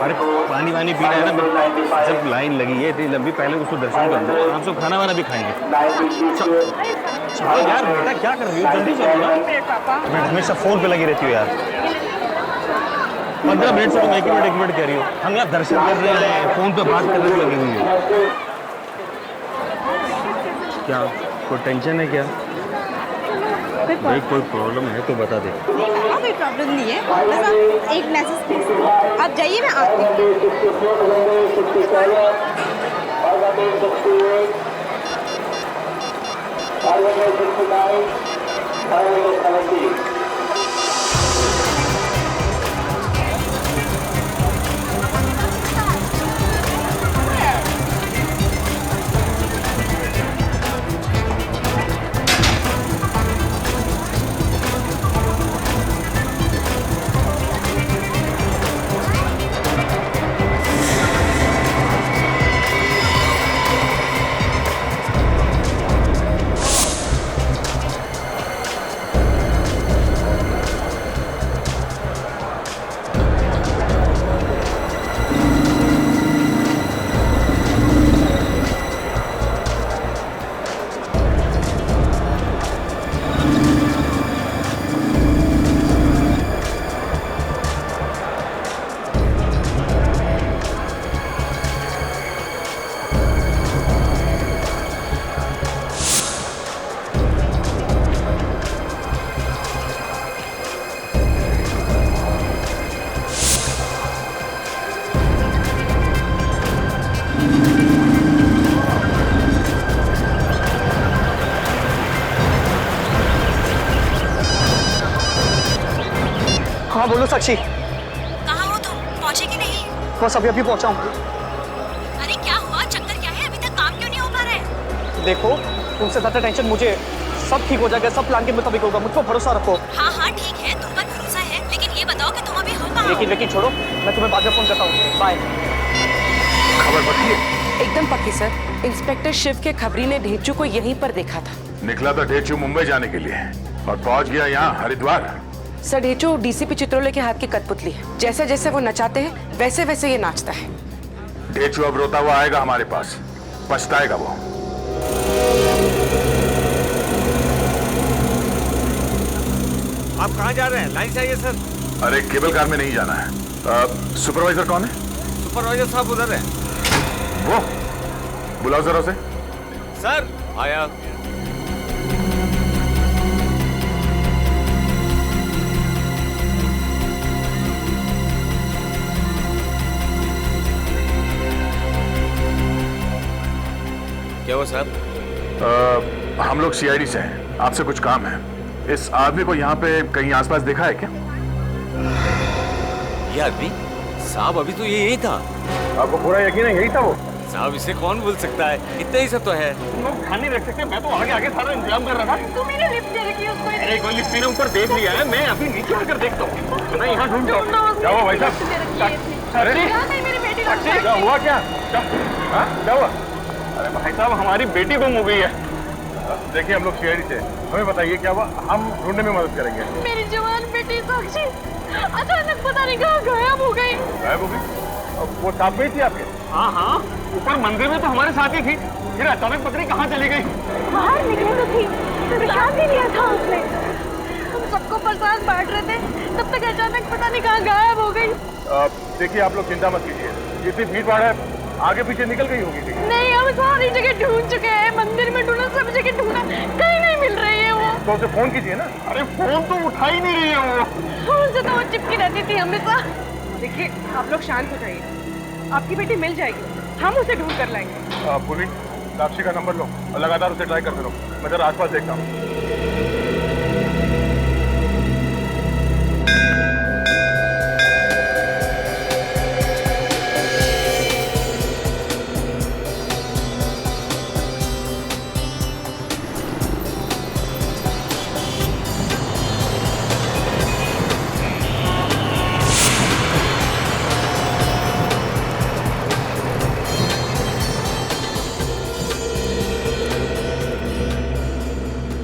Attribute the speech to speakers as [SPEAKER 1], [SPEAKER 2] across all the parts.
[SPEAKER 1] अरे पानी वानी पीना है ना, जब लाइन लगी है इतनी लंबी, पहले उसको दर्शन कर दो, आराम से खाना वाना भी खाएंगे। चलो यार बेटा, क्या कर रही हो, जल्दी चलो ना। मैं हमेशा फोन पे लगी रहती हूँ यार। 15 मिनट से तुम एक मिनट कह रही हो। हम यहाँ दर्शन कर रहे हैं, फोन पे बात करने में लगी हुई है। क्या कोई टेंशन है क्या? भाई कोई प्रॉब्लम है तो बता दे।
[SPEAKER 2] कोई प्रॉब्लम नहीं है, बस आप एक मैसेज प्लीज, आप जाइए, मैं आती हूँ।
[SPEAKER 3] हाँ बोलो साक्षी।
[SPEAKER 4] कहाँ हो तुम? पहुँचे कि नहीं?
[SPEAKER 3] बस अभी अभी पहुंचा हूँ।
[SPEAKER 4] अरे क्या हुआ? चक्कर क्या है? अभी तक काम क्यों नहीं हो पा रहा है?
[SPEAKER 3] देखो, तुमसे ज्यादा टेंशन मुझे, सब ठीक हो जाएगा, सब प्लान के मुताबिक होगा, मुझ पर भरोसा रखो।
[SPEAKER 4] हाँ हाँ ठीक है, तुम पर भरोसा है, लेकिन ये बताओ कि तुम अभी हो कहाँ?
[SPEAKER 3] लेकिन छोड़ो, मैं तुम्हें बाद में फोन करता हूँ। बाय।
[SPEAKER 5] खबर पक्की है?
[SPEAKER 6] एकदम पक्की सर। इंस्पेक्टर शिव के खबरी ने ढेंचू को यहीं पर देखा था।
[SPEAKER 5] निकला था ढेंचू मुंबई जाने के लिए और पहुंच गया यहाँ हरिद्वार।
[SPEAKER 6] सर ढेंचू डीसीपी चित्रोले के हाथ की कठपुतली है। जैसे जैसे वो नचाते हैं वैसे वैसे ये नाचता है।
[SPEAKER 5] ढेंचू अब रोता हुआ आएगा हमारे पास, पछताएगा वो।
[SPEAKER 1] आप कहाँ जा रहे हैं? लाइन से आइए सर।
[SPEAKER 5] अरे केबल कार में नहीं जाना है। सुपरवाइजर कौन है?
[SPEAKER 1] सुपरवाइजर साहब उधर है।
[SPEAKER 5] वो बुलाओ जरा उसे।
[SPEAKER 1] सर आया। क्या हुआ साहब?
[SPEAKER 5] हम लोग सीआईडी से हैं, आपसे कुछ काम है। इस आदमी को यहाँ पे कहीं आसपास देखा है क्या?
[SPEAKER 1] ये आदमी? साहब अभी तो ये यही था।
[SPEAKER 5] आपको पूरा यकीन है यही था वो?
[SPEAKER 1] साहब इसे कौन भूल सकता है, इतना ही सब तो है।
[SPEAKER 3] तुम लोग ध्यान नहीं रख सकते, मैं तो आगे आगे सारा इंतजाम कर रहा था।
[SPEAKER 2] तुमने लिफ्ट दे रखी है उसको।
[SPEAKER 3] अरे कोई लिफ्ट ने ऊपर देख लिया है, मैं अभी नीचे आकर देखता हूँ। मैं यहाँ ढूंढ रहा हूँ।
[SPEAKER 5] क्या हुआ भाई साहब?
[SPEAKER 3] अरे
[SPEAKER 2] मेरी बेटी
[SPEAKER 5] क्या हुआ? क्या क्या हुआ?
[SPEAKER 3] अरे भाई साहब, हमारी बेटी गुम हो गई है।
[SPEAKER 5] देखिए हम लोग सीआईडी से, हमें बताइए क्या हुआ, हम ढूंढने में मदद करेंगे।
[SPEAKER 2] मेरी जवान बेटी साक्षी अचानक पता नहीं कहाँ गायब हो गई।
[SPEAKER 5] गायब हो गई? वो साथ में ही थी आपके?
[SPEAKER 3] हाँ हाँ, ऊपर मंदिर में तो हमारे साथ ही थी, फिर अचानक पता नहीं कहाँ चली गई।
[SPEAKER 2] बाहर निकले तो थी, प्रसाद भी लिया था उसने। हम सबको प्रसाद बांट रहे थे, तब तक अचानक पता नहीं कहाँ गायब हो गई।
[SPEAKER 5] देखिए आप लोग चिंता मत कीजिए, जितनी भीड़ भाड़ है आगे पीछे निकल गई होगी।
[SPEAKER 2] नहीं, हम सारी जगह ढूंढ चुके हैं, मंदिर में ढूंढा, सब जगह ढूंढा, कहीं नहीं मिल रही है वो।
[SPEAKER 5] तो उसे फोन कीजिए ना।
[SPEAKER 3] अरे फोन तो उठा ही नहीं रही है वो।
[SPEAKER 2] उनसे तो वो चिपकी रहती थी हमेशा।
[SPEAKER 7] देखिए आप लोग शांत हो जाइए, आपकी बेटी मिल जाएगी, हम उसे ढूंढ कर लाएंगे।
[SPEAKER 5] पुलिस साक्षी का नंबर लो और लगातार उसे ट्राई करते रहो, मैं जरा आसपास देखता हूँ।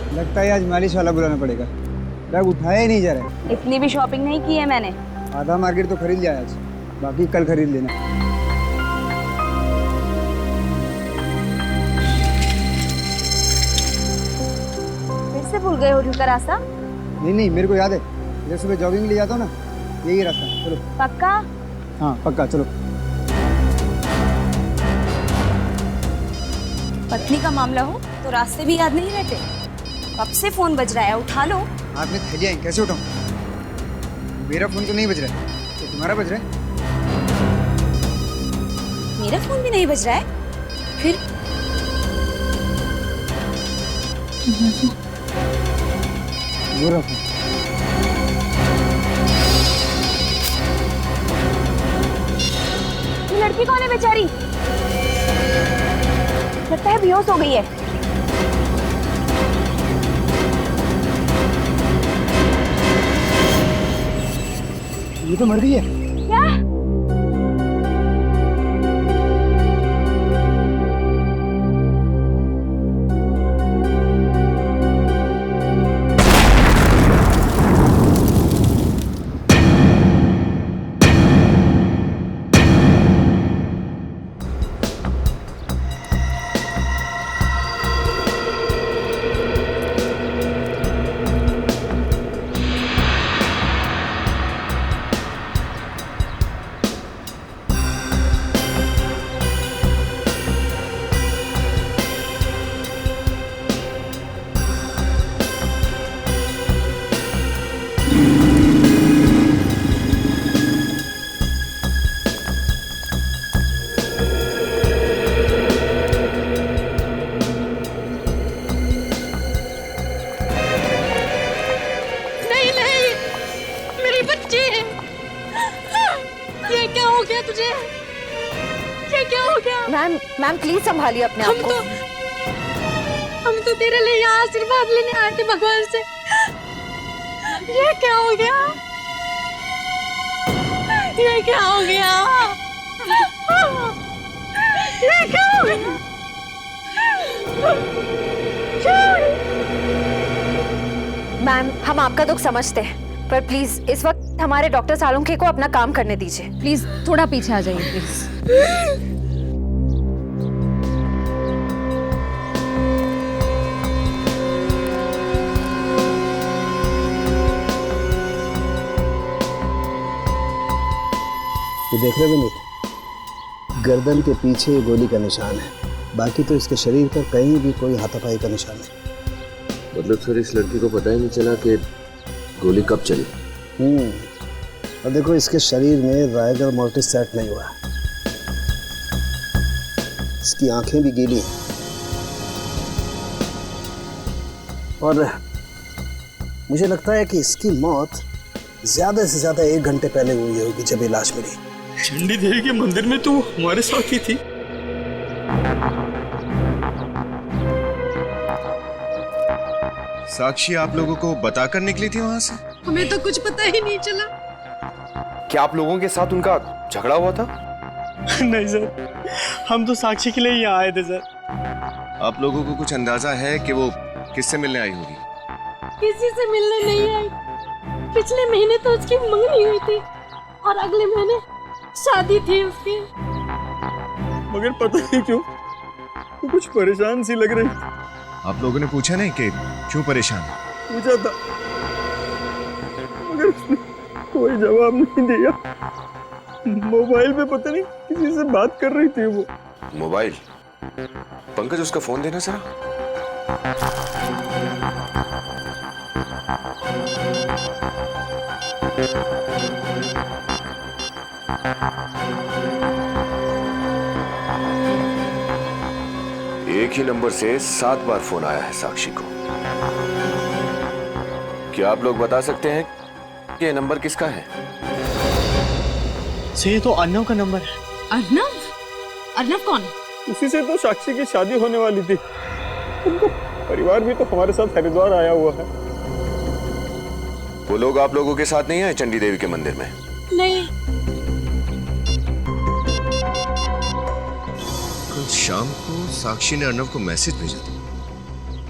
[SPEAKER 8] लगता है आज मालिश वाला बुलाना पड़ेगा। बैग उठाया ही नहीं जा रहा
[SPEAKER 4] इतनी भी शॉपिंग नहीं की है मैंने।
[SPEAKER 8] है। आधा मार्केट तो खरीद लिया आज, बाकी कल खरीद लेना।
[SPEAKER 4] फिर से भूल गए हो का रास्ता?
[SPEAKER 8] नहीं नहीं, मेरे को याद है, इधर सुबह जॉगिंग ले जाता हूँ ना, यही रास्ता। चलो।
[SPEAKER 4] पक्का?
[SPEAKER 8] हाँ पक्का, चलो।
[SPEAKER 4] पत्नी का मामला हो तो रास्ते भी याद नहीं रहते। कब से फोन बज रहा है, उठा लो।
[SPEAKER 8] हाथ में थैलियाँ हैं, कैसे उठाऊँ? मेरा फोन तो नहीं बज रहा है, तो तुम्हारा बज रहा है।
[SPEAKER 4] मेरा फोन भी नहीं बज रहा है, फिर
[SPEAKER 8] वो रहा फोन।
[SPEAKER 4] ये लड़की कौन है बेचारी? लगता है बेहोश हो गई है।
[SPEAKER 8] ये तो मर गई है।
[SPEAKER 4] क्या?
[SPEAKER 2] मैम प्लीज संभालिए अपने आप को। हम तो तेरे लिए यहाँ आशीर्वाद लेने आए थे भगवान से। ये क्या हो गया? ये क्या हो गया? ये क्या हो गया? मैम हम आपका दुख समझते हैं, पर प्लीज इस वक्त हमारे डॉक्टर सालुंखे को अपना काम करने दीजिए।
[SPEAKER 9] प्लीज थोड़ा पीछे आ जाइए प्लीज।
[SPEAKER 10] ये देख रहे हो नहीं, गर्दन के पीछे गोली का निशान है, बाकी तो इसके शरीर पर कहीं भी कोई हाथापाई का निशान नहीं।
[SPEAKER 11] मतलब सर इस लड़की को पता ही नहीं चला कि गोली कब चली।
[SPEAKER 10] और देखो इसके शरीर में रायगर मोर्टिस सेट नहीं हुआ, इसकी आंखें भी गीली हैं और मुझे लगता है कि इसकी मौत ज्यादा से ज्यादा 1 घंटे पहले हुई होगी जब ये लाश मिली।
[SPEAKER 1] चंडी देवी के मंदिर में तो हमारे साथ ही थी।
[SPEAKER 12] साक्षी आप लोगों को बताकर निकली थी वहां से?
[SPEAKER 2] हमें तो कुछ पता ही नहीं चला।
[SPEAKER 11] क्या आप लोगों के साथ उनका झगड़ा हुआ था?
[SPEAKER 1] नहीं सर, हम तो साक्षी के लिए यहाँ आए थे सर।
[SPEAKER 12] आप लोगों को कुछ अंदाजा है कि वो किससे मिलने आई होगी?
[SPEAKER 2] किसी से मिलने नहीं आई। पिछले महीने तो उसकी मंगनी हुई थी और अगले महीने शादी थी उसकी।
[SPEAKER 1] मगर पता नहीं क्यों वो कुछ परेशान सी लग रही।
[SPEAKER 12] आप लोगों ने पूछा नहीं कि क्यों परेशान है?
[SPEAKER 1] पूछा था मगर उसने कोई जवाब नहीं दिया। मोबाइल पे पता नहीं किसी से बात कर रही थी वो।
[SPEAKER 11] मोबाइल? पंकज उसका फोन देना जरा। एक ही नंबर से 7 बार फोन आया है साक्षी को। क्या आप लोग बता सकते हैं कि ये नंबर किसका है?
[SPEAKER 1] ये तो अर्नव का नंबर है।
[SPEAKER 9] अर्नव? अर्नव कौन?
[SPEAKER 1] उसी से तो साक्षी की शादी होने वाली थी। उनका परिवार भी तो हमारे साथ हरिद्वार आया हुआ है।
[SPEAKER 11] वो लोग आप लोगों के साथ नहीं आए चंडी देवी के मंदिर में?
[SPEAKER 2] नहीं।
[SPEAKER 12] कल शाम को साक्षी ने अर्नव को मैसेज भेजा था,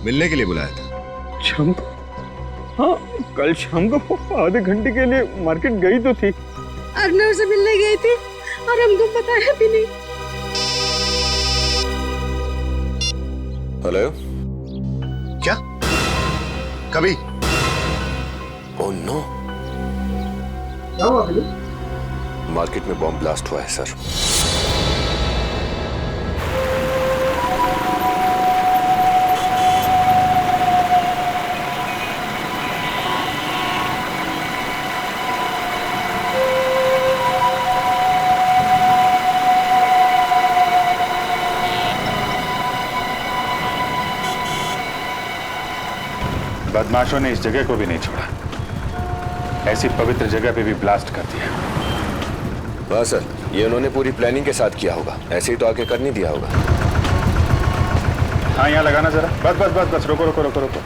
[SPEAKER 12] मिलने के लिए बुलाया था।
[SPEAKER 1] हाँ, कल शाम को आधे घंटे के लिए मार्केट गई तो थी।
[SPEAKER 2] अर्नव से मिलने गई थी और हमको बताया भी नहीं।
[SPEAKER 11] हेलो?
[SPEAKER 12] क्या? कभी?
[SPEAKER 11] Oh no.
[SPEAKER 10] क्या हुआ भाई?
[SPEAKER 11] मार्केट में बॉम्ब ब्लास्ट हुआ है सर।
[SPEAKER 5] बदमाशों ने इस जगह को भी नहीं छोड़ा, ऐसी पवित्र जगह पे भी ब्लास्ट कर दिया।
[SPEAKER 11] वाह सर, ये उन्होंने पूरी प्लानिंग के साथ किया होगा, ऐसे ही तो आके कर नहीं दिया होगा।
[SPEAKER 5] हाँ, यहाँ लगाना जरा। बस बस बस बस, रुको रुको रुको रुको।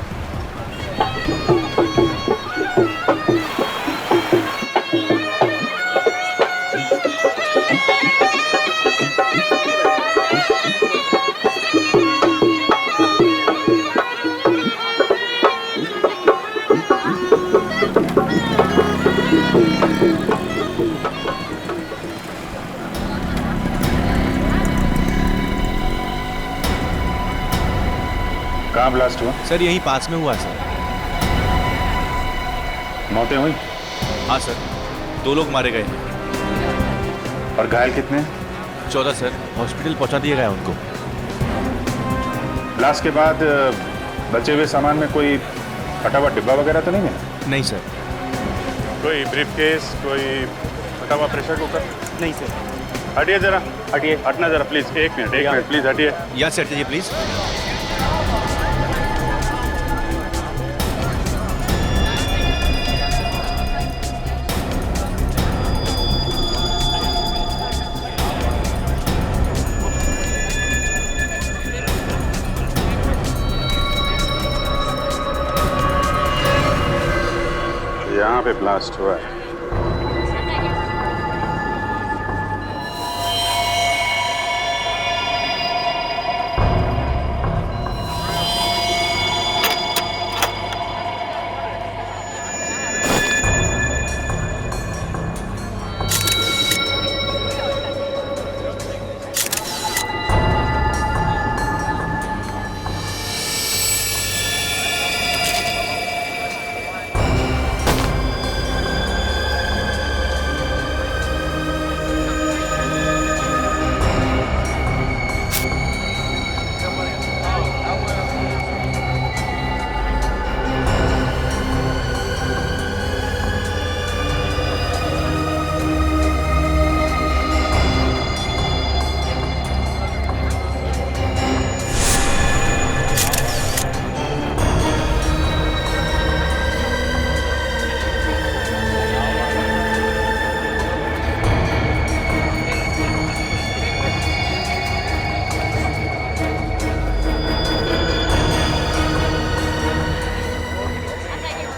[SPEAKER 5] कहाँ ब्लास्ट हुआ?
[SPEAKER 1] सर यही पास में हुआ सर।
[SPEAKER 5] मौतें हुई?
[SPEAKER 1] हाँ सर, 2 लोग मारे गए हैं।
[SPEAKER 5] और घायल कितने?
[SPEAKER 1] 14 सर, हॉस्पिटल पहुंचा दिया गया उनको।
[SPEAKER 5] ब्लास्ट के बाद बचे हुए सामान में कोई फटा हुआ डिब्बा वगैरह तो नहीं है?
[SPEAKER 1] नहीं सर।
[SPEAKER 5] कोई ब्रीफकेस, कोई फटा हुआ प्रेशर कुकर?
[SPEAKER 3] नहीं सर।
[SPEAKER 5] हटिए जरा, हटिए, हटना जरा प्लीज। एक मिनट प्लीज हटिए।
[SPEAKER 1] यहाँ से हटिए प्लीज।
[SPEAKER 5] यहाँ पे ब्लास्ट हुआ है।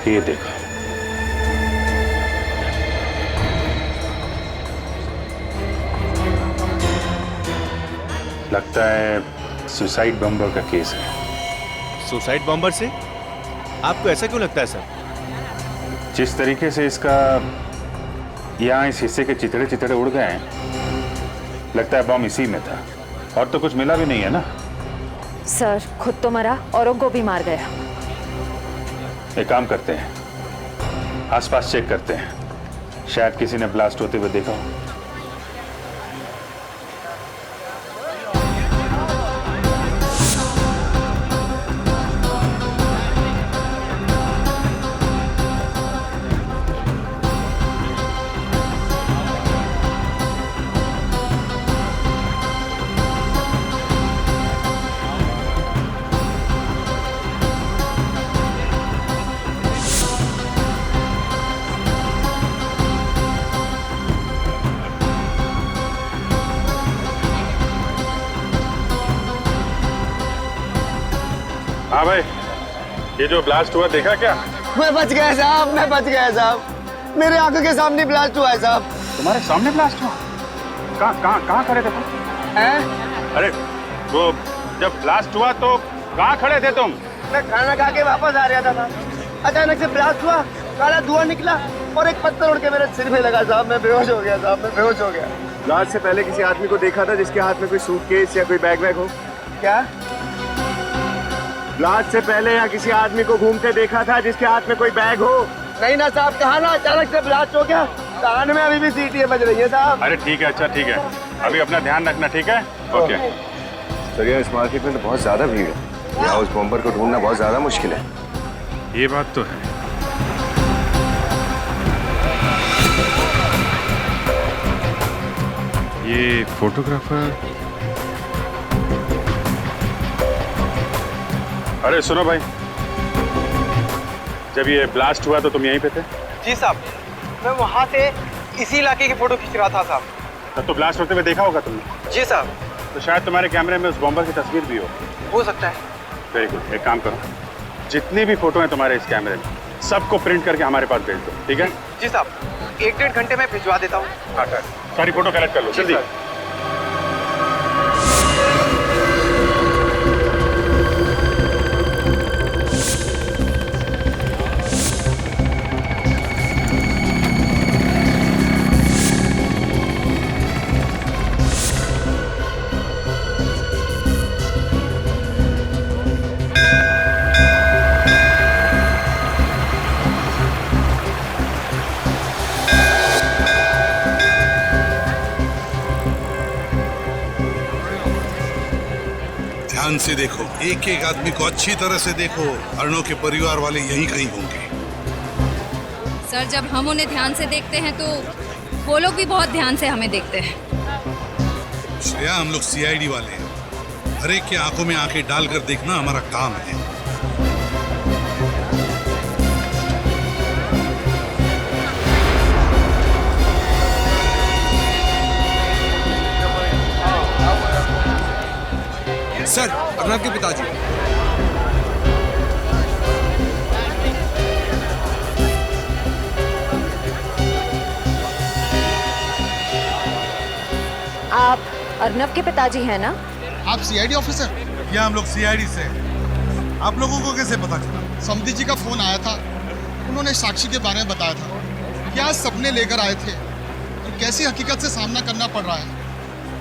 [SPEAKER 5] ये देखो, लगता है सुसाइड बम्बर का केस है।
[SPEAKER 1] सुसाइड बॉम्बर से? आपको ऐसा क्यों लगता है सर?
[SPEAKER 5] जिस तरीके से इसका यहाँ इस हिस्से के चितड़े चितड़े उड़ गए हैं, लगता है बम इसी में था। और तो कुछ मिला भी नहीं है ना?
[SPEAKER 9] सर खुद तो मरा, औरों को भी मार गया।
[SPEAKER 5] एक काम करते हैं, आसपास चेक करते हैं, शायद किसी ने ब्लास्ट होते हुए देखा हो। हाँ भाई, ये जो ब्लास्ट हुआ देखा क्या?
[SPEAKER 8] मैं बच गया साहब, मैं बच गया साहब। मेरे आंखों के सामने ब्लास्ट हुआ है साहब।
[SPEAKER 5] तुम्हारे सामने ब्लास्ट हुआ? कहाँ खड़े थे तुम? अरे वो जब ब्लास्ट हुआ तो कहाँ खड़े थे तुम?
[SPEAKER 8] मैं खाना खा के वापस आ रहा था साहब।
[SPEAKER 10] अचानक से ब्लास्ट हुआ, काला धुआं निकला और एक पत्थर उड़ के मेरे सिर में लगा साहब। मैं बेहोश हो गया साहब, मैं बेहोश हो गया। ब्लास्ट से पहले किसी आदमी को देखा था जिसके हाथ में कोई सूटकेस या कोई बैग वैग हो? क्या ब्लास्ट से पहले या किसी आदमी को घूमते देखा था जिसके हाथ में कोई बैग हो? नहीं ना साहब, कहा ना अचानक से ब्लास्ट हो गया। कान में अभी भी सीटियां बज रही है साहब।
[SPEAKER 5] अरे ठीक है, अच्छा ठीक है, अभी अपना ध्यान रखना, ठीक है? ओके।
[SPEAKER 11] सर यार, इस मार्केट में तो बहुत ज्यादा भीड़ है, यहाँ उस बॉम्बर को ढूंढना बहुत ज्यादा मुश्किल है।
[SPEAKER 5] ये बात तो है। ये फोटोग्राफर, अरे सुनो भाई, जब ये ब्लास्ट हुआ तो तुम यहीं पे थे?
[SPEAKER 3] जी साहब, मैं वहाँ से इसी इलाके की फोटो खींच रहा था साहब।
[SPEAKER 5] तब तो ब्लास्ट होते हुए देखा होगा तुमने?
[SPEAKER 3] जी साहब।
[SPEAKER 5] तो शायद तुम्हारे कैमरे में उस बॉम्बर की तस्वीर भी
[SPEAKER 3] हो सकता है।
[SPEAKER 5] वेरी गुड, एक काम करो, जितनी भी फोटो हैं तुम्हारे इस कैमरे में सबको प्रिंट करके हमारे पास भेज दो, ठीक है?
[SPEAKER 3] जी साहब, 1-1.5 घंटे में भिजवा देता हूँ।
[SPEAKER 5] हाँ, सारी फोटो कलेक्ट कर लो जल्दी।
[SPEAKER 13] ध्यान से देखो, एक एक आदमी को अच्छी तरह से देखो। अर्णव के परिवार वाले यहीं कहीं होंगे।
[SPEAKER 2] सर, जब हम उन्हें ध्यान से देखते हैं तो वो लोग भी बहुत ध्यान से हमें देखते हैं।
[SPEAKER 13] श्रेया, हम लोग सीआईडी वाले हैं, हर एक की आंखों में आंखें डालकर देखना हमारा काम है।
[SPEAKER 12] सर, अर्णव के पिताजी।
[SPEAKER 9] आप अर्नव के पिताजी हैं ना?
[SPEAKER 13] आप सीआईडी ऑफिसर? या हम लोग सीआईडी से। आप लोगों को कैसे पता चला?
[SPEAKER 14] समधी जी का फोन आया था, उन्होंने साक्षी के बारे में बताया था, क्या सपने लेकर आए थे और कैसी हकीकत से सामना करना पड़ रहा है।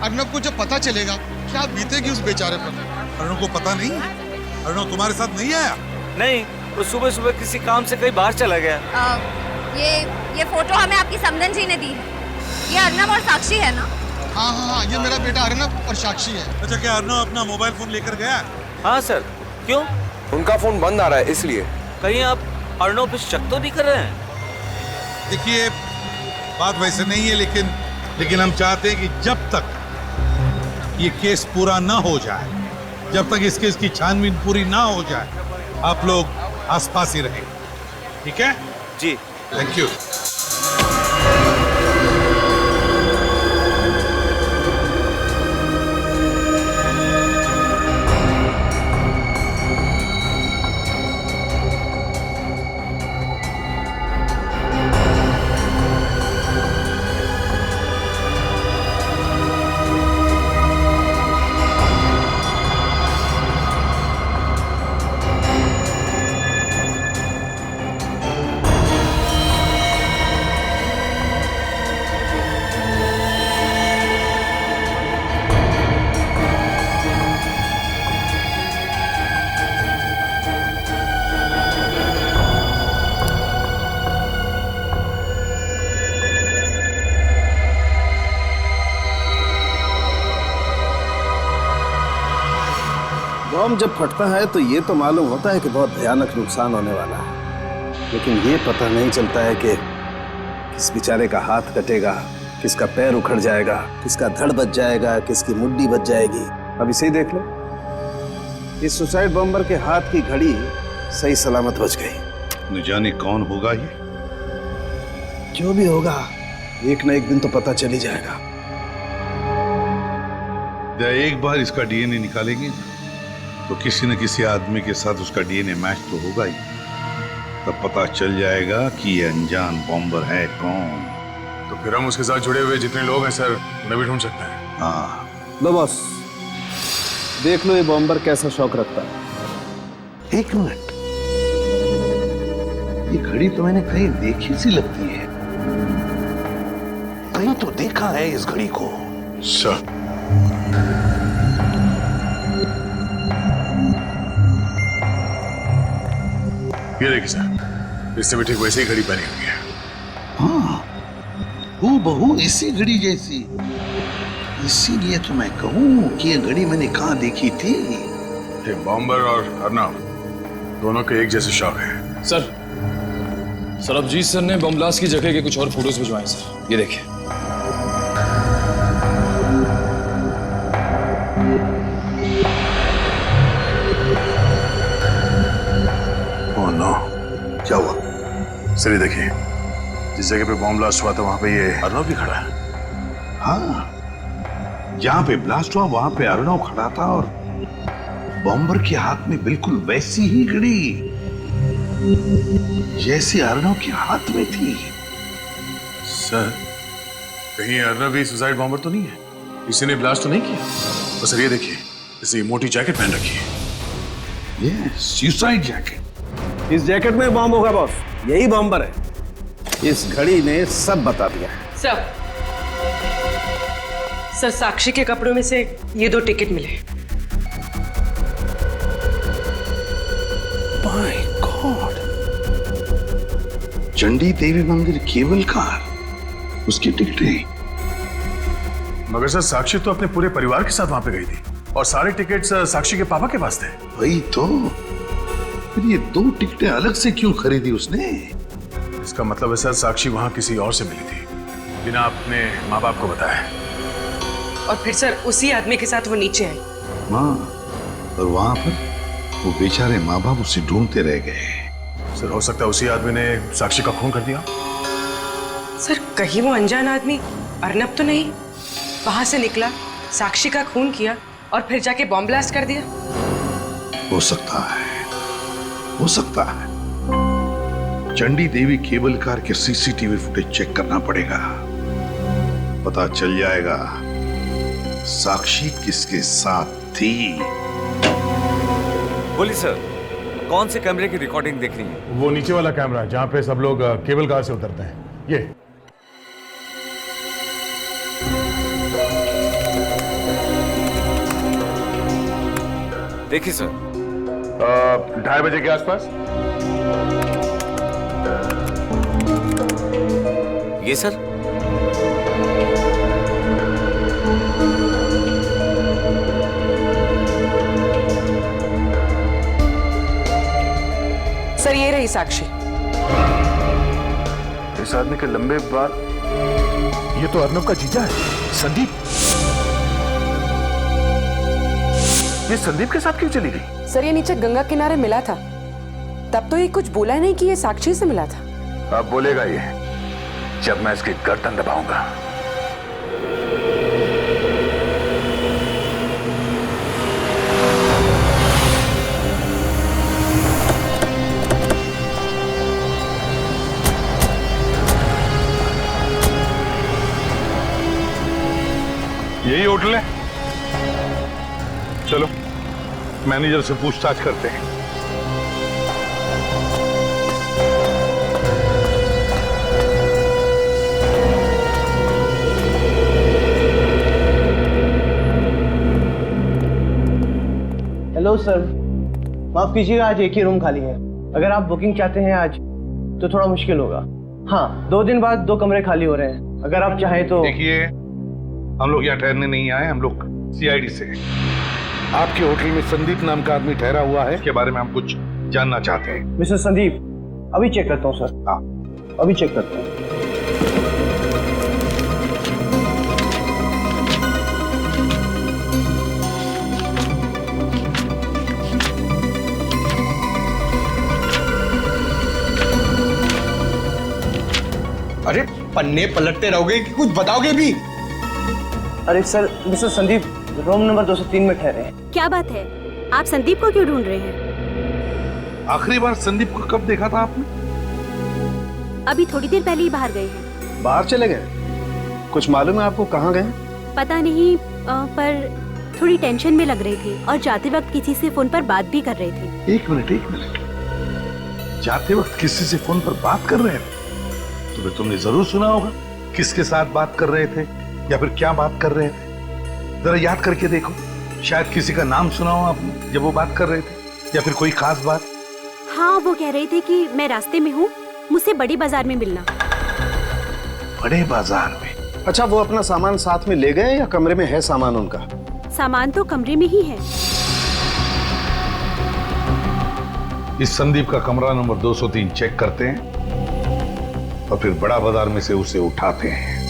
[SPEAKER 14] अर्नव को जब पता चलेगा क्या बीतेगी उस बेचारे पर।
[SPEAKER 13] अर्णव को पता नहीं? अर्णव तुम्हारे साथ नहीं आया?
[SPEAKER 3] नहीं, वो सुबह सुबह किसी काम से कहीं बाहर चला गया।
[SPEAKER 4] ये फोटो हमें आपकी समधन जी ने दी है। ये अर्नव और साक्षी है ना?
[SPEAKER 14] हाँ हाँ हाँ, ये मेरा बेटा अर्नव और साक्षी है।
[SPEAKER 13] अच्छा, क्या अर्णव अपना मोबाइल फोन लेकर गया?
[SPEAKER 3] हाँ सर। क्यों?
[SPEAKER 11] उनका फोन बंद आ रहा है इसलिए।
[SPEAKER 3] कहीं आप अर्णव पे शक तो नहीं कर रहे हैं?
[SPEAKER 13] देखिए, बात वैसे नहीं है, लेकिन हम चाहते हैं कि जब तक ये केस पूरा ना हो जाए, जब तक इस केस की छानबीन पूरी ना हो जाए, आप लोग आसपास ही रहें, ठीक है?
[SPEAKER 3] जी,
[SPEAKER 13] थैंक यू।
[SPEAKER 10] बम जब फटता है तो ये तो मालूम होता है कि बहुत भयानक नुकसान होने वाला है, लेकिन ये पता नहीं चलता है कि किस बेचारे का हाथ कटेगा, किसका पैर उखड़ जाएगा, किसका धड़ बच जाएगा, किसकी मुड्डी बच जाएगी। अब इसे ही देख लो, इस सुसाइड बॉम्बर के हाथ की घड़ी सही सलामत बच गई।
[SPEAKER 13] न जाने कौन होगा ये।
[SPEAKER 10] जो भी होगा, एक न एक दिन तो पता चल ही जाएगा।
[SPEAKER 13] एक बार इसका डीएनए निकालेंगे तो किसी न किसी आदमी के साथ उसका डीएनए मैच तो होगा ही। तब पता चल जाएगा कि ये अनजान बॉम्बर है कौन।
[SPEAKER 12] तो फिर हम उसके साथ जुड़े हुए जितने लोग हैं सर, उन्हें भी ढूंढ सकते हैं।
[SPEAKER 10] हाँ, लो बॉस, देख लो ये बॉम्बर कैसा शौक रखता है। एक मिनट, ये घड़ी तो मैंने कहीं देखी सी लगती है, कहीं तो देखा है इस घड़ी को।
[SPEAKER 13] सर, ये देखिए सर, इससे भी ठीक वैसे ही घड़ी पहनी हुई है।
[SPEAKER 10] हाँ, हूबहू इसी घड़ी जैसी। इसीलिए तो मैं कहूँ कि ये घड़ी मैंने कहाँ देखी थी।
[SPEAKER 13] ये बॉम्बर और अर्नव दोनों के एक जैसे शौक है।
[SPEAKER 15] सर सरबजीत सर ने बम ब्लास्ट की जगह के कुछ और फोटोज भिजवाए सर, ये देखिए।
[SPEAKER 13] ओह नो, क्या हुआ? सर ये देखिए, जिस जगह पे बॉम्ब ब्लास्ट हुआ था वहां पे ये अर्नव भी खड़ा है।
[SPEAKER 10] हाँ, जहाँ पे ब्लास्ट हुआ वहां पे अर्नव खड़ा था और बॉम्बर के हाथ में बिल्कुल वैसी ही घड़ी जैसे अर्नव के हाथ में थी।
[SPEAKER 13] सर, कहीं अर्नव भी सुसाइड बॉम्बर तो नहीं है? किसी ने ब्लास्ट तो नहीं किया? तो सर ये देखिए, इसे मोटी जैकेट पहन रखी है।
[SPEAKER 10] ये सुसाइड जैकेट।
[SPEAKER 16] इस जैकेट में बॉम्ब होगा बॉस, यही बॉम्बर है।
[SPEAKER 10] इस घड़ी ने सब बता दिया।
[SPEAKER 6] सर साक्षी के कपड़ों में से ये 2 टिकट मिले।
[SPEAKER 10] माय गॉड, चंडी देवी मंदिर केबल कार, उसकी टिकटें।
[SPEAKER 13] मगर सर साक्षी तो अपने पूरे परिवार के साथ वहां पे गई थी और सारे टिकट्स साक्षी के पापा के पास थे।
[SPEAKER 10] वही तो, फिर ये 2 टिकटें अलग से क्यों खरीदी उसने?
[SPEAKER 13] इसका मतलब है सर साक्षी वहां किसी और से मिली थी बिना अपने माँ बाप को बताए।
[SPEAKER 6] और फिर सर उसी आदमी के साथ वो नीचे आई।
[SPEAKER 10] हाँ, और वहां पर वो बेचारे माँ बाप उसे ढूंढते रह गए।
[SPEAKER 13] सर हो सकता है उसी आदमी ने साक्षी का खून कर दिया।
[SPEAKER 6] सर कहीं वो अनजान आदमी अर्नब तो नहीं वहां से निकला, साक्षी का खून किया और फिर जाके बॉम्ब ब्लास्ट कर दिया?
[SPEAKER 10] हो सकता है, हो सकता है। चंडी देवी केबल कार के सीसीटीवी फुटेज चेक करना पड़ेगा, पता चल जाएगा साक्षी किसके साथ थी।
[SPEAKER 12] बोलिए सर, कौन से कैमरे की रिकॉर्डिंग देखनी है?
[SPEAKER 13] वो नीचे वाला कैमरा जहां पे सब लोग केबल कार से उतरते हैं, ये।
[SPEAKER 12] देखिए सर,
[SPEAKER 13] 2:30 बजे के आसपास।
[SPEAKER 12] ये सर,
[SPEAKER 6] सर ये रही साक्षी।
[SPEAKER 13] इस आदमी के लंबे बाल, ये तो अर्नव का जीजा है, संदीप। ये संदीप के साथ क्यों चली गई?
[SPEAKER 6] सर ये नीचे गंगा किनारे मिला था, तब तो ये कुछ बोला नहीं कि ये साक्षी से मिला था।
[SPEAKER 13] अब बोलेगा ये जब मैं इसकी गर्दन दबाऊंगा। यही होटल है? चलो मैनेजर से पूछताछ करते हैं।
[SPEAKER 3] हेलो सर, माफ कीजिएगा, आज एक ही रूम खाली है। अगर आप बुकिंग चाहते हैं आज तो थोड़ा मुश्किल होगा। हाँ, 2 दिन बाद 2 कमरे खाली हो रहे हैं, अगर आप चाहें तो।
[SPEAKER 13] देखिए, हम लोग यहाँ ठहरने नहीं आए, हम लोग सीआईडी से। आपके होटल में संदीप नाम का आदमी ठहरा हुआ है, इसके बारे में हम कुछ जानना चाहते हैं।
[SPEAKER 3] मिस्टर संदीप, अभी चेक करता हूँ सर। हाँ, अभी चेक करता हूँ।
[SPEAKER 8] अरे पन्ने पलटते रहोगे कि कुछ बताओगे भी?
[SPEAKER 3] अरे sir, mister Sandeep room number 203 में ठहरे हैं।
[SPEAKER 4] क्या बात है, आप संदीप को क्यों ढूंढ रहे हैं?
[SPEAKER 10] आखिरी बार संदीप को कब देखा था आपने?
[SPEAKER 4] अभी थोड़ी देर पहले ही बाहर गए हैं।
[SPEAKER 16] बाहर चले गए? कुछ मालूम है आपको कहाँ गए?
[SPEAKER 4] पता नहीं, पर थोड़ी टेंशन में लग रही थी और जाते वक्त किसी से फोन पर बात भी कर रहे थे।
[SPEAKER 10] एक मिनट।
[SPEAKER 13] जाते वक्त किसी से फोन पर बात कर रहे थे? तो तुमने जरूर सुना होगा किसके साथ बात कर रहे थे या फिर क्या बात कर रहे थे। जरा याद करके देखो, शायद किसी का नाम सुना हो आपने जब वो बात कर रहे थे, या फिर कोई खास बात।
[SPEAKER 17] हाँ, वो कह रहे थे कि मैं रास्ते में हूँ, मुझसे बड़ी बाजार में मिलना।
[SPEAKER 13] बड़े बाजार में?
[SPEAKER 16] अच्छा, वो अपना सामान साथ में ले गए या कमरे में है सामान उनका?
[SPEAKER 17] सामान तो कमरे में ही है।
[SPEAKER 13] इस संदीप का कमरा नंबर 203 चेक करते हैं और फिर बड़ा बाजार में से उसे उठाते हैं।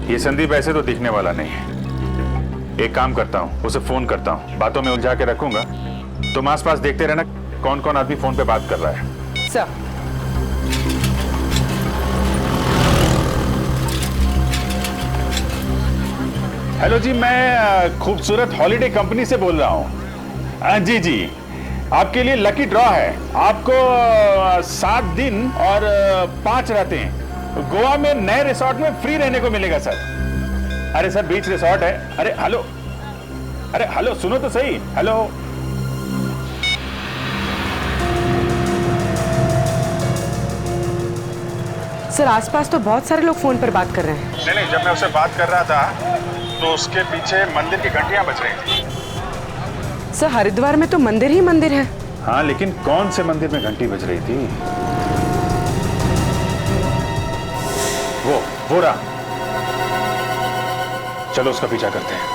[SPEAKER 5] ये संदीप ऐसे तो दिखने वाला नहीं है। एक काम करता हूँ, उसे फोन करता हूँ, बातों में उलझा के रखूंगा। तुम आसपास देखते रहना कौन कौन आदमी फोन पे बात कर रहा है।
[SPEAKER 6] सर।
[SPEAKER 5] हेलो जी, मैं खूबसूरत हॉलिडे कंपनी से बोल रहा हूँ। जी जी, आपके लिए लकी ड्रॉ है। आपको 7 दिन और 5 रातें गोवा में नए रिसोर्ट में फ्री रहने को मिलेगा सर। अरे सर, बीच रिसोर्ट है। अरे हेलो, सुनो तो सही। हेलो।
[SPEAKER 6] सर, आसपास तो बहुत सारे लोग फोन पर बात कर रहे हैं।
[SPEAKER 5] नहीं, जब मैं उससे बात कर रहा था तो उसके पीछे मंदिर की घंटियां बज रही थी।
[SPEAKER 6] सर, हरिद्वार में तो मंदिर ही मंदिर है।
[SPEAKER 5] हाँ, लेकिन कौन से मंदिर में घंटी बज रही थी? वो रहा। चलो उसका पीछा करते हैं।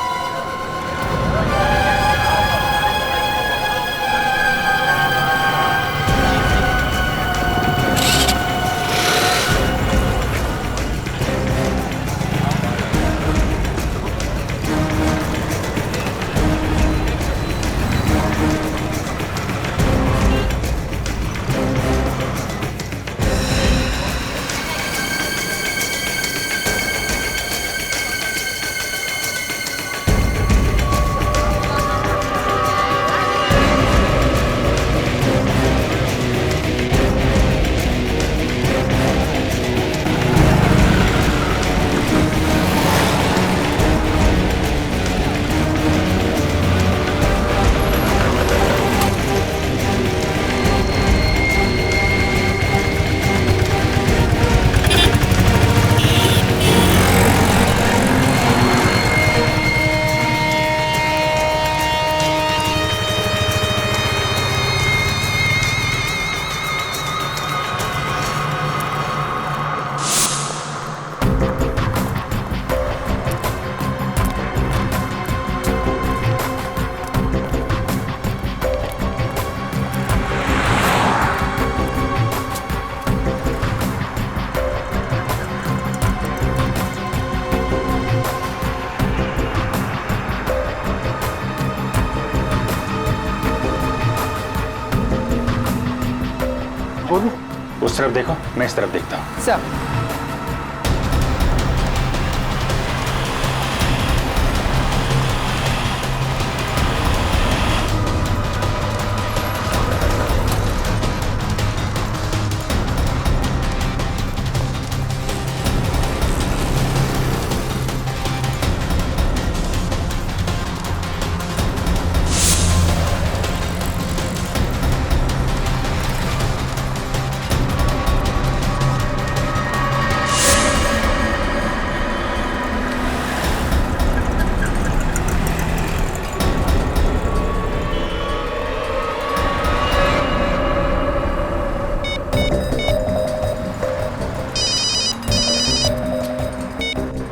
[SPEAKER 5] उस तरफ देखो, मैं इस तरफ देखता हूँ।
[SPEAKER 6] सर।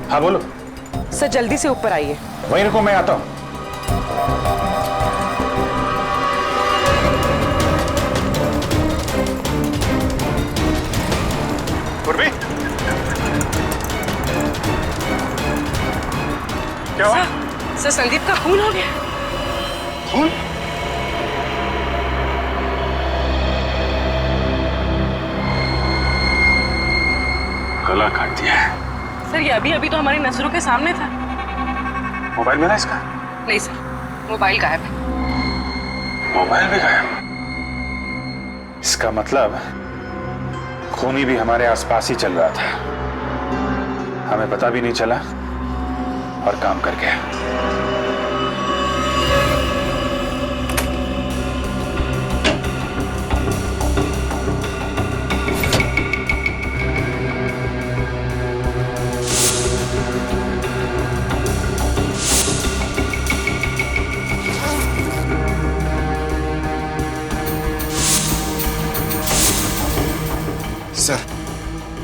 [SPEAKER 5] हाँ बोलो।
[SPEAKER 6] सर, जल्दी से ऊपर आइए।
[SPEAKER 5] वहीं रुको, मैं आता हूँ। पूर्वी, क्या हुआ?
[SPEAKER 6] सर, संदीप का खून हो गया।
[SPEAKER 5] खून? गला काट दिया है।
[SPEAKER 6] सर, ये अभी तो हमारी नजरों के सामने था।
[SPEAKER 5] मोबाइल मिला इसका?
[SPEAKER 6] नहीं सर, मोबाइल गायब है।
[SPEAKER 5] मोबाइल भी गायब? इसका मतलब खूनी भी हमारे आसपास ही चल रहा था, हमें पता भी नहीं चला और काम कर गया।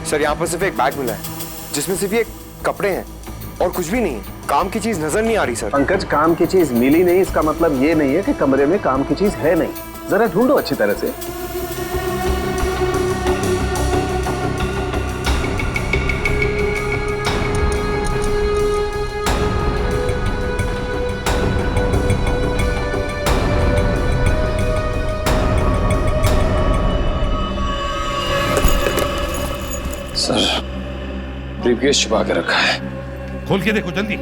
[SPEAKER 11] सर यहाँ पर सिर्फ एक बैग मिला है जिसमें सिर्फ ये कपड़े हैं और कुछ भी नहीं है। काम की चीज नजर नहीं आ रही सर।
[SPEAKER 10] पंकज, काम की चीज मिली नहीं इसका मतलब ये नहीं है कि कमरे में काम की चीज है नहीं। जरा ढूंढो अच्छी तरह से।
[SPEAKER 15] सर, ब्रीफकेस छुपा के रखा है।
[SPEAKER 13] खोल के देखो जल्दी।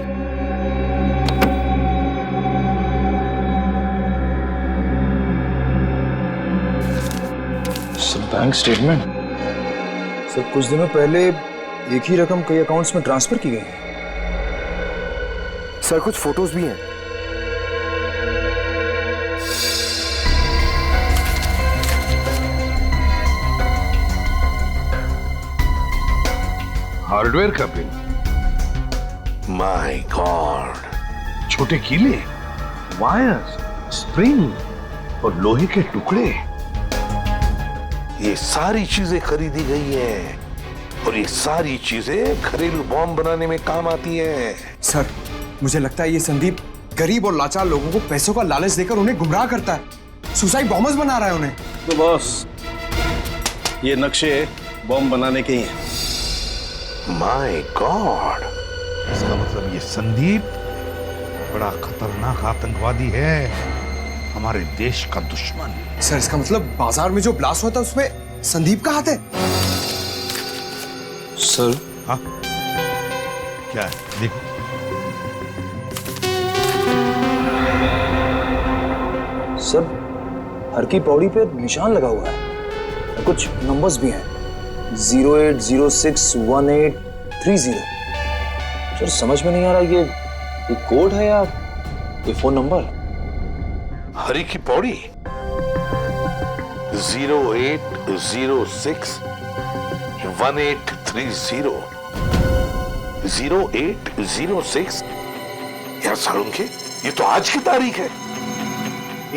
[SPEAKER 15] Sir, bank statement.
[SPEAKER 18] सर, कुछ दिनों पहले एक ही रकम कई अकाउंट्स में ट्रांसफर की गई है।
[SPEAKER 11] सर, कुछ फोटोज भी हैं।
[SPEAKER 13] हार्डवेयर का बिल।
[SPEAKER 19] माय गॉड,
[SPEAKER 13] छोटे कीले, वायर्स, स्प्रिंग और लोहे के टुकड़े।
[SPEAKER 19] ये सारी चीजें खरीदी गई हैं और ये सारी चीजें घरेलू बॉम्ब बनाने में काम आती हैं।
[SPEAKER 18] सर, मुझे लगता है ये संदीप गरीब और लाचार लोगों को पैसों का लालच देकर उन्हें गुमराह करता है। सुसाइड बॉम्बर्स बना रहा है उन्हें।
[SPEAKER 10] तो बॉस, ये नक्शे बॉम्ब बनाने के ही हैं।
[SPEAKER 19] माय गॉड,
[SPEAKER 13] इसका मतलब ये संदीप बड़ा खतरनाक आतंकवादी है, हमारे देश का दुश्मन।
[SPEAKER 18] सर, इसका मतलब बाजार में जो ब्लास्ट हुआ था उसमें संदीप का हाथ है।
[SPEAKER 15] सर,
[SPEAKER 13] हाँ क्या है? देखो।
[SPEAKER 18] सर, हर की पौड़ी पे निशान लगा हुआ है, कुछ नंबर्स भी हैं। 08061830। सर, समझ में नहीं आ रहा ये कोड है या ये फोन नंबर।
[SPEAKER 19] हरी की पौड़ी 08061830। 0806। यार सालुंखे, ये तो आज की तारीख है।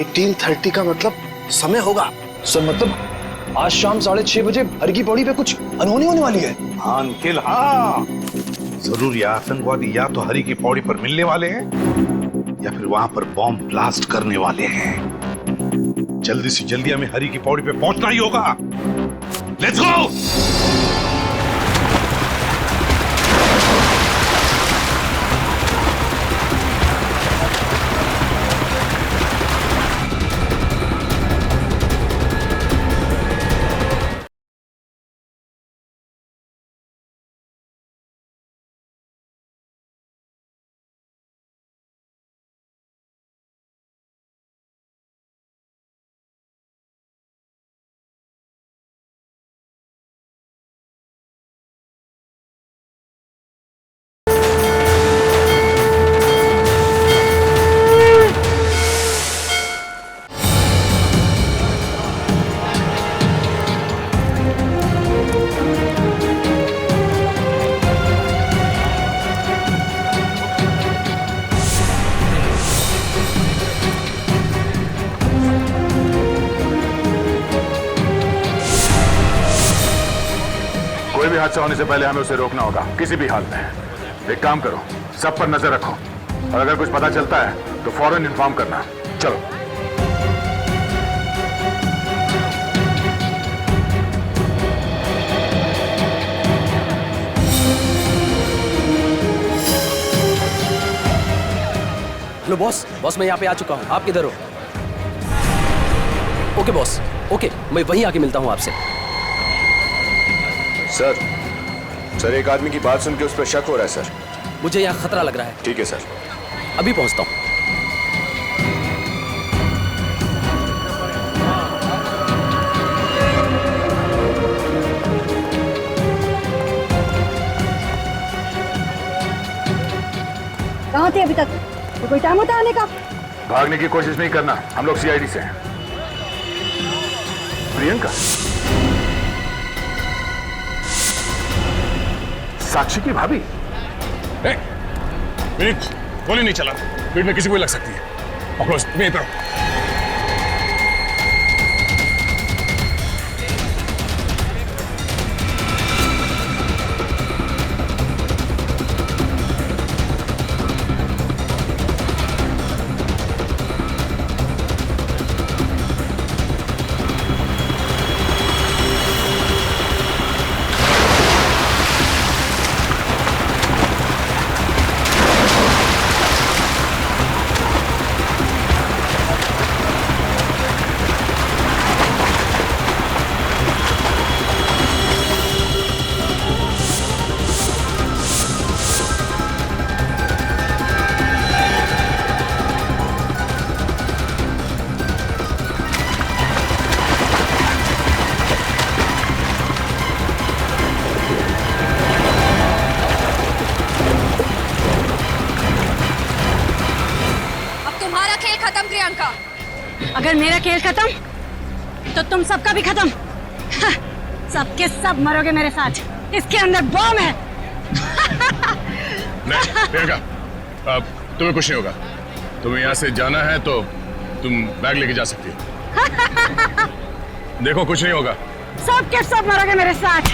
[SPEAKER 10] 1830 का मतलब समय होगा।
[SPEAKER 18] सर, मतलब आज शाम 6:30 बजे हर की पौड़ी पे कुछ अनहोनी होने वाली है।
[SPEAKER 13] हाँ अंकिल, हाँ जरूर। ये आतंकवादी या तो हरी की पौड़ी पर मिलने वाले हैं या फिर वहां पर बॉम्ब ब्लास्ट करने वाले हैं। जल्दी से जल्दी हमें हरी की पौड़ी पे पहुंचना ही होगा। Let's go.
[SPEAKER 5] कोई भी हादसा होने से पहले हमें उसे रोकना होगा, किसी भी हाल में। एक काम करो, सब पर नजर रखो और अगर कुछ पता चलता है तो फौरन इन्फॉर्म करना। चलो।
[SPEAKER 20] हेलो बॉस, मैं यहाँ पे आ चुका हूँ। आप किधर हो? ओके बॉस, ओके, मैं वहीं आके मिलता हूँ आपसे।
[SPEAKER 11] सर, एक आदमी की बात सुन के उस पर शक हो रहा है सर।
[SPEAKER 20] मुझे यहाँ खतरा लग रहा है।
[SPEAKER 11] ठीक है सर,
[SPEAKER 20] अभी पहुँचता हूँ।
[SPEAKER 2] अभी तक? तो कोई टाइम होता आने का?
[SPEAKER 5] भागने की कोशिश नहीं करना, हम लोग सीआईडी से हैं। प्रियंका, साक्षी की भाभी।
[SPEAKER 15] विनीत, गोली नहीं चला, भीड़ में किसी को भी लग सकती है। पकड़ो, तुम्हें इधर आओ।
[SPEAKER 2] अगर मेरा खेल खत्म तो तुम सबका भी खत्म। सबके सब मरोगे मेरे साथ। इसके अंदर बम है।
[SPEAKER 15] नहीं प्रियंका, अब तुम्हें कुछ नहीं होगा। तुम्हें यहाँ से जाना है तो तुम बैग लेके जा सकती हो। देखो कुछ नहीं होगा।
[SPEAKER 2] सबके सब मरोगे मेरे साथ।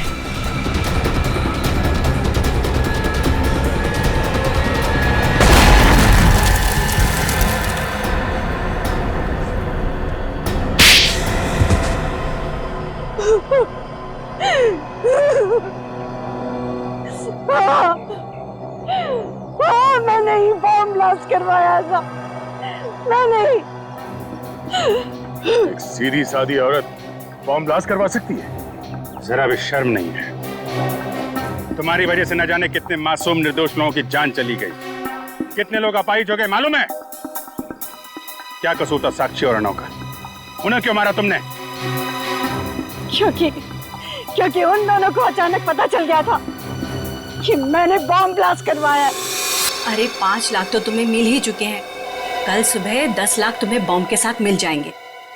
[SPEAKER 2] मैं नहीं बॉम्ब ब्लास्ट करवाया था। मैं नहीं।
[SPEAKER 5] एक सीधी सादी औरत बॉम्ब ब्लास्ट करवा सकती है? जरा भी शर्म नहीं है। तुम्हारी वजह से न जाने कितने मासूम निर्दोष लोगों की जान चली गई, कितने लोग अपाहिज हो गए, मालूम है? क्या कसूर था साक्षी और अर्णव का? उन्हें क्यों मारा तुमने?
[SPEAKER 2] क्योंकि उन दोनों को अचानक पता चल गया था कि मैंने बॉम्ब ब्लास्ट करवाया।
[SPEAKER 17] अरे 5 लाख तो तुम्हें मिल ही चुके हैं। कल सुबह 10 लाख तुम्हें बॉम्ब के साथ मिल जाएंगे।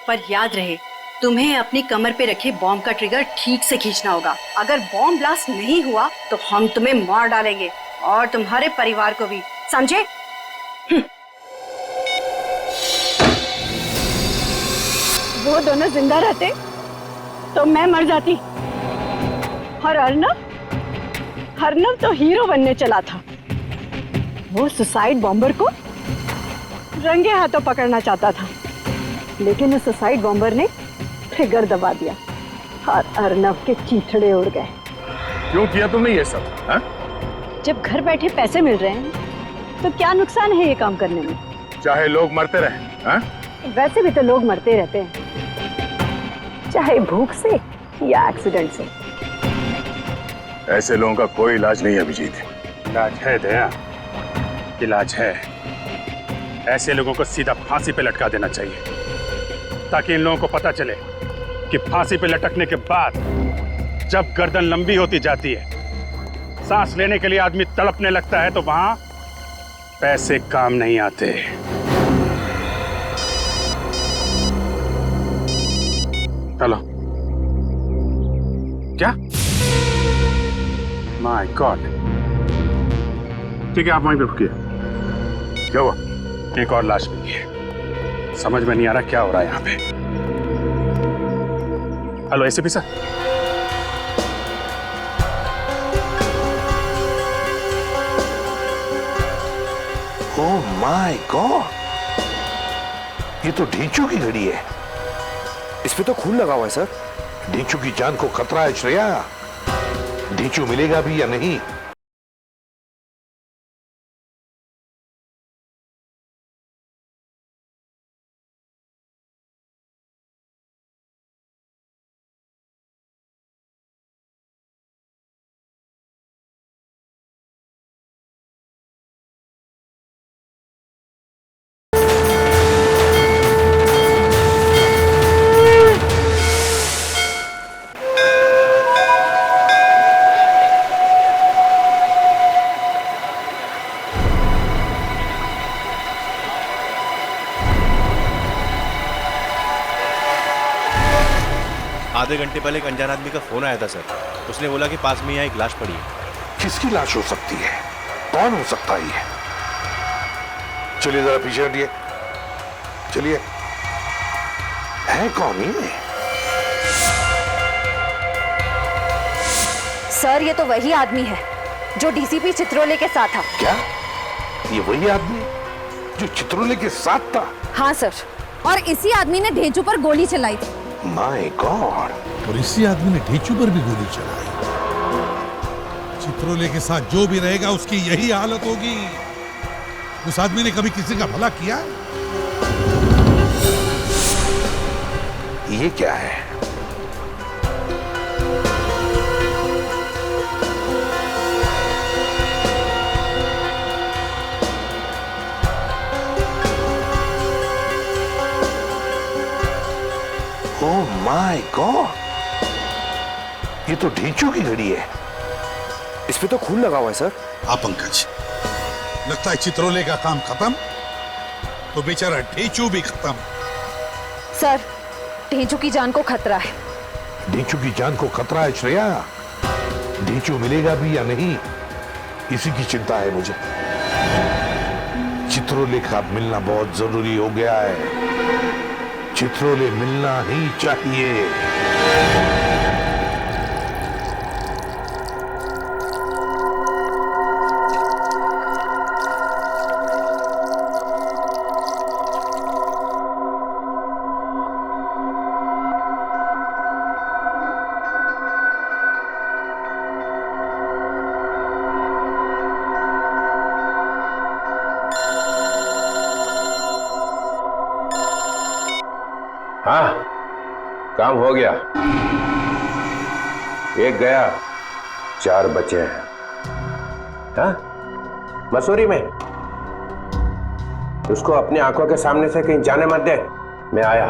[SPEAKER 17] पर याद रहे, तुम्हें अपनी कमर पे रखे बॉम्ब का ट्रिगर ठीक से खींचना होगा। अगर बॉम्ब ब्लास्ट नहीं हुआ तो हम तुम्हें मार डालेंगे और तुम्हारे परिवार को भी, समझे?
[SPEAKER 2] वो दोनों जिंदा रहते तो मैं मर जाती। और अर्नव तो हीरो बनने चला था। वो सुसाइड बॉम्बर को रंगे हाथों पकड़ना चाहता था, लेकिन उस सुसाइड बॉम्बर ने ट्रिगर दबा दिया और अर्नव के चीथड़े उड़ गए।
[SPEAKER 5] क्यों किया तुमने ये सब? हा?
[SPEAKER 2] जब घर बैठे पैसे मिल रहे हैं तो क्या नुकसान है ये काम करने में?
[SPEAKER 5] चाहे लोग मरते रहे। हा?
[SPEAKER 2] वैसे भी तो लोग मरते रहते हैं, चाहे भूख से या एक्सीडेंट से।
[SPEAKER 5] ऐसे लोगों का कोई इलाज नहीं है अभिजीत। इलाज है दया, इलाज है। ऐसे लोगों को सीधा फांसी पे लटका देना चाहिए, ताकि इन लोगों को पता चले कि फांसी पे लटकने के बाद जब गर्दन लंबी होती जाती है, सांस लेने के लिए आदमी तड़पने लगता है, तो वहां पैसे काम नहीं आते। चलो। क्या? My God. ठीक है, आप वहीं पे रुकिए। क्या हुआ? एक और लाश मिली है। समझ में नहीं आ रहा क्या हो रहा है यहाँ पे। Hello ACP sir.
[SPEAKER 19] Oh my God, ये तो ढींचू की घड़ी है।
[SPEAKER 11] इस पे तो खून लगा हुआ है सर।
[SPEAKER 19] ढींचू की जान को खतरा है श्रेया। ढींचू मिलेगा भी या नहीं?
[SPEAKER 1] आधे घंटे पहले एक अनजान आदमी का फोन आया था सर। उसने बोला कि पास में यहाँ एक लाश पड़ी है।
[SPEAKER 19] किसकी लाश हो सकती है? कौन हो सकता है ये? चलिए जरा पीछे हटिए, चलिए। है कौन ये?
[SPEAKER 9] सर ये तो वही आदमी है जो डीसीपी चित्रोले के साथ था।
[SPEAKER 19] क्या ये वही आदमी जो चित्रोले के साथ था?
[SPEAKER 9] हाँ सर, और इसी आदमी ने ढेंचू पर गोली चलाई थी।
[SPEAKER 19] My God!
[SPEAKER 13] और इसी आदमी ने ढेंचू पर भी गोली चलाई। चित्रोले के साथ जो भी रहेगा उसकी यही हालत होगी। उस आदमी ने कभी किसी का भला किया?
[SPEAKER 19] ये क्या है? Oh my God! ये तो ढेंचू की घड़ी है।
[SPEAKER 11] इस पे तो खून लगा हुआ है सर।
[SPEAKER 13] हाँ पंकज, लगता है चित्रोले का काम खत्म तो बेचारा ढेंचू भी खत्म।
[SPEAKER 9] सर ढेंचू की जान को खतरा है।
[SPEAKER 19] ढेंचू की जान को खतरा है श्रेया? ढेंचू मिलेगा भी या नहीं, इसी की चिंता है मुझे। चित्रोले का मिलना बहुत जरूरी हो गया है। चित्रोले मिलना ही चाहिए।
[SPEAKER 21] हाँ, काम हो गया। एक गया, 4 बचे हैं। हाँ, मसूरी में। उसको अपनी आंखों के सामने से कहीं जाने मत दे। मैं आया।